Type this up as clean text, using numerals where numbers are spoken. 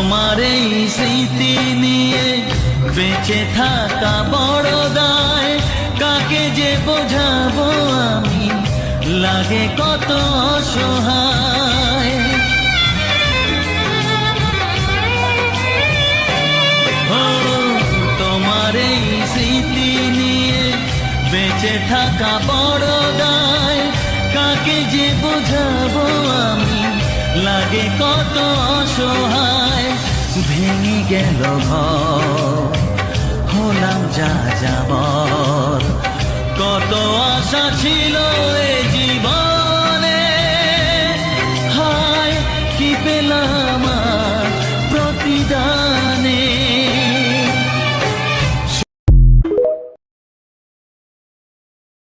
তোমার এই স্মৃতি নিয়ে বেঁচে থাকা বড় দায়, কাকে যে বোঝাবো আমি, লাগে কত অসহায়। ও তোমার এই স্মৃতি নিয়ে বেঁচে থাকা বড় দায়, কাকে যে বোঝাবো আমি, লাগে কত অসহায়। ভেঙে গেল ঘর, হলাম যা যাবার, কত আশা ছিল